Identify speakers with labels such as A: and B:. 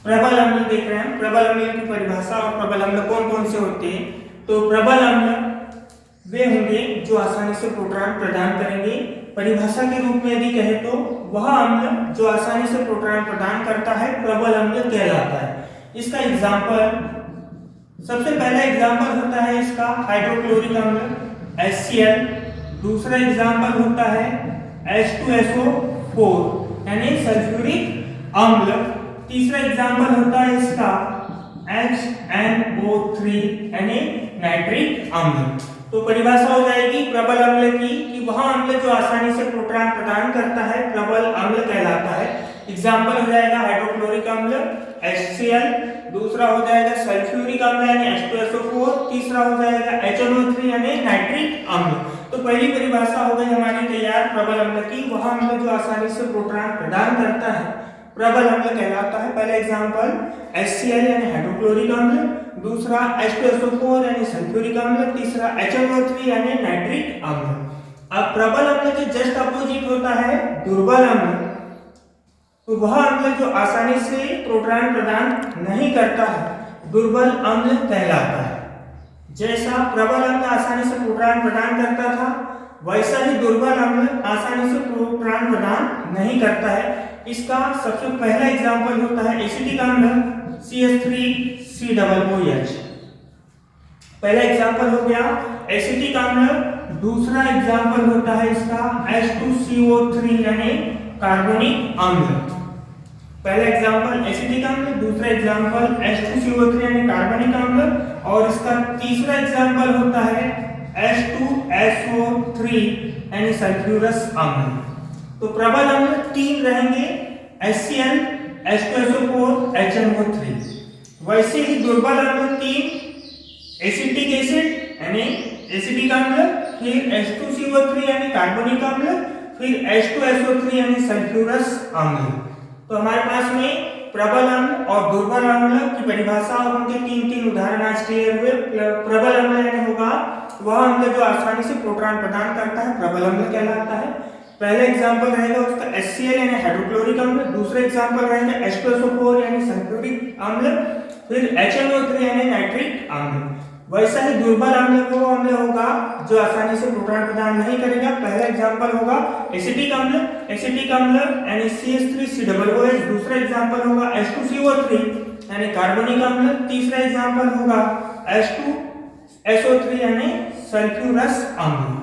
A: प्रबल अम्ल देख रहे हैं। प्रबल अम्ल की परिभाषा और प्रबल अम्ल कौन कौन से होते हैं। तो प्रबल अम्ल वे होंगे जो आसानी से प्रोटॉन प्रदान करेंगे। परिभाषा के रूप में यदि कहे तो वह अम्ल जो आसानी से प्रोटॉन प्रदान करता है प्रबल अम्ल कहलाता है। इसका एग्जांपल, सबसे पहला एग्जांपल होता है इसका हाइड्रोक्लोरिक अम्ल HCl। दूसरा एग्जांपल होता है H2SO4 यानी सल्फ्यूरिक अम्ल। तीसरा एग्जांपल होता है इसका HNO3 यानी नाइट्रिक अम्ल। तो परिभाषा हो जाएगी प्रबल अम्ल की कि वह अम्ल जो आसानी से प्रोटॉन प्रदान करता है प्रबल अम्ल कहलाता है। एग्जांपल हो जाएगा हाइड्रोक्लोरिक अम्ल HCl, दूसरा हो जाएगा सल्फ्यूरिक अम्ल यानी H2SO4, तीसरा हो जाएगा HNO3 यानी नाइट्रिक अम्ल। तो पहली परिभाषा हो गई हमारी तैयार प्रबल अम्ल की, वह अम्ल जो आसानी से प्रोटॉन प्रदान करता है प्रबल अम्ल कहलाता है। पहला एग्जांपल HCl यानी हाइड्रोक्लोरिक अम्ल, दूसरा H2SO4 यानी सल्फ्यूरिक अम्ल, तीसरा HNO3 यानी नाइट्रिक अम्ल। अब प्रबल अम्ल के जस्ट अपोजिट होता है दुर्बल अम्ल। तो वह अम्ल जो आसानी से प्रोटॉन प्रदान नहीं करता है दुर्बल अम्ल कहलाता है। जैसा प्रबल अम्ल आसानी से प्रोटॉन प्रदान करता था वैसा ही दुर्बल अम्ल आसानी से प्रोटॉन प्रदान नहीं करता है। इसका सबसे पहला एग्जांपल होता है एसिटिक अम्ल CH3COOH। पहला एग्जांपल हो गया एसिटिक अम्ल। दूसरा एग्जांपल होता है इसका H2CO3 यानी कार्बनिक अम्ल। पहला एग्जांपल एसिटिक अम्ल, दूसरा एग्जांपल H2CO3 यानी कार्बनिक अम्ल, और इसका तीसरा एग्जांपल होता है H2SO3 यानी सल्फ्यूरस अम्ल। तो प्रबल अम्ल तीन रहेंगे HCl, H2SO4, HNO3। वैसे ही दुर्बल अम्ल तीन एसिटिक एसिड यानी एसिटिक अम्ल, फिर H2CO3 यानी कार्बनिक अम्ल, फिर H2SO3 यानी सल्फ्यूरस अम्ल। तो हमारे पास में प्रबल अम्ल और दुर्बल अम्ल की परिभाषा और उनके तीन तीन उदाहरण आज क्लियर हुए। प्रबल अम्ल यानी होगा वह अम्ल जो आसानी से प्रोटॉन प्रदान करता है प्रबल अम्ल कहलाता है। पहला एग्जांपल रहेगा उसका HCl यानी हाइड्रोक्लोरिक अम्ल, दूसरा एग्जांपल रहेगा H2SO4 यानी सल्फ्यूरिक अम्ल, फिर HNO3 यानी नाइट्रिक अम्ल। वैसा ही दुर्बल अम्ल वो अम्ल होगा जो आसानी से प्रोटॉन प्रदान नहीं करेगा। पहला एग्जांपल होगा एसिटिक अम्ल, एसिटिक अम्ल यानी CH3COOH, दूसरा एग्जांपल होगा H2CO3 यानी कार्बनिक अम्ल, तीसरा एग्जांपल होगा H2SO3 यानी सल्फ्यूरस अम्ल।